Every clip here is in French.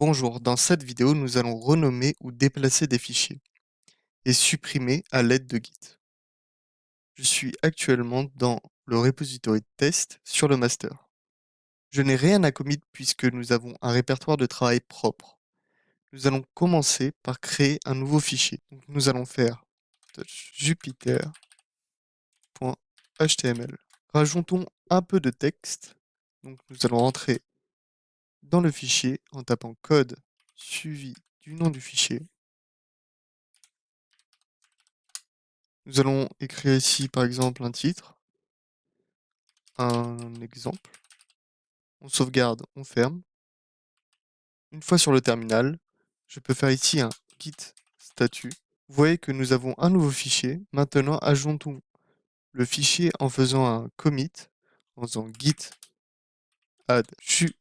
Bonjour, dans cette vidéo, nous allons renommer ou déplacer des fichiers et supprimer à l'aide de Git. Je suis actuellement dans le repository de test sur le master. Je n'ai rien à commit puisque nous avons un répertoire de travail propre. Nous allons commencer par créer un nouveau fichier. Donc, nous allons faire jupiter.html. Rajoutons un peu de texte. Donc, nous allons entrer dans le fichier en tapant code suivi du nom du fichier. Nous allons écrire ici, par exemple, un titre, un exemple. On sauvegarde, on ferme. Une fois sur le terminal, je peux faire ici un git statut. Vous voyez que nous avons un nouveau fichier. Maintenant, ajoutons le fichier en faisant un commit, en faisant git add jupiter.html.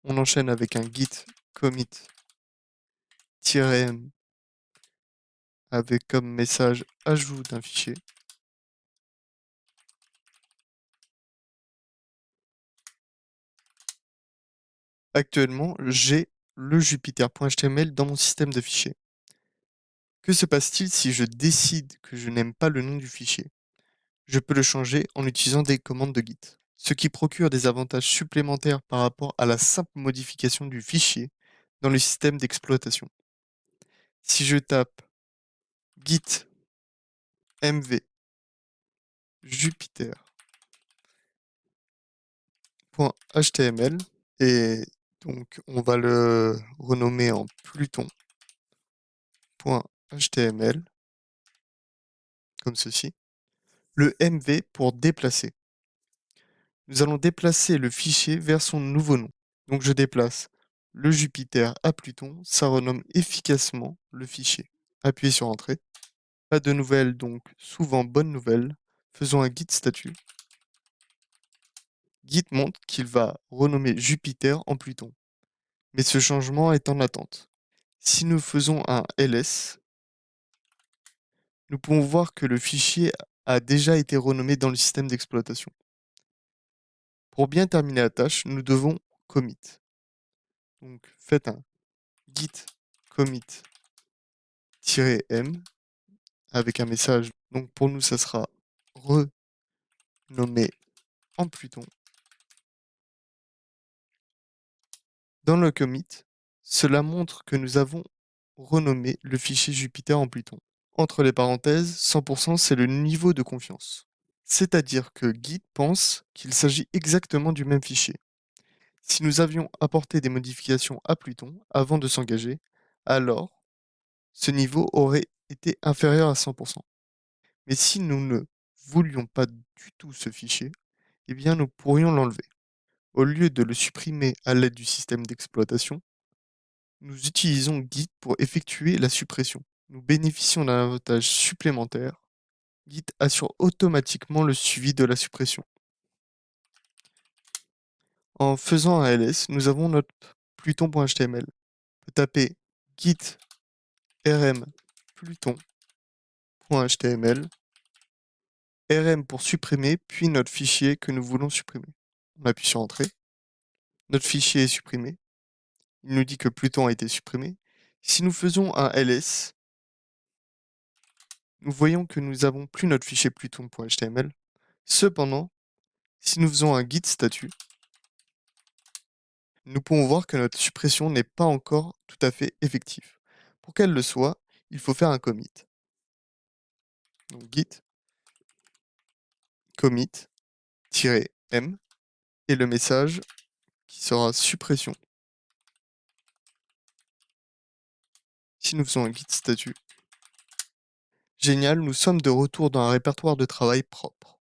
On enchaîne avec un git commit-m avec comme message ajout d'un fichier. Actuellement, j'ai le jupiter.html dans mon système de fichiers. Que se passe-t-il si je décide que je n'aime pas le nom du fichier? Je peux le changer en utilisant des commandes de Git, ce qui procure des avantages supplémentaires par rapport à la simple modification du fichier dans le système d'exploitation. Si je tape git mv jupiter.html et donc on va le renommer en pluton.html comme ceci. Le mv pour déplacer. Nous allons déplacer le fichier vers son nouveau nom. Donc je déplace le Jupiter à Pluton, ça renomme efficacement le fichier. Appuyez sur Entrée. Pas de nouvelles, donc souvent bonne nouvelle. Faisons un git statut. Git montre qu'il va renommer Jupiter en Pluton. Mais ce changement est en attente. Si nous faisons un ls, nous pouvons voir que le fichier a déjà été renommé dans le système d'exploitation. Pour bien terminer la tâche, nous devons commit. Donc faites un git commit-m avec un message. Donc pour nous, ça sera renommé en Pluton. Dans le commit, cela montre que nous avons renommé le fichier Jupiter en Pluton. Entre les parenthèses, 100% c'est le niveau de confiance. C'est-à-dire que Git pense qu'il s'agit exactement du même fichier. Si nous avions apporté des modifications à Pluton avant de s'engager, alors ce niveau aurait été inférieur à 100%. Mais si nous ne voulions pas du tout ce fichier, eh bien nous pourrions l'enlever. Au lieu de le supprimer à l'aide du système d'exploitation, nous utilisons Git pour effectuer la suppression. Nous bénéficions d'un avantage supplémentaire. Git assure automatiquement le suivi de la suppression. En faisant un ls, nous avons notre pluton.html. On peut taper git rm pluton.html, rm pour supprimer, puis notre fichier que nous voulons supprimer. On appuie sur Entrée. Notre fichier est supprimé. Il nous dit que Pluton a été supprimé. Si nous faisons un ls, nous voyons que nous n'avons plus notre fichier pluton.html. Cependant, si nous faisons un git statut, nous pouvons voir que notre suppression n'est pas encore tout à fait effective. Pour qu'elle le soit, il faut faire un commit. Donc git commit-m et le message qui sera suppression. Si nous faisons un git statut, génial, nous sommes de retour dans un répertoire de travail propre.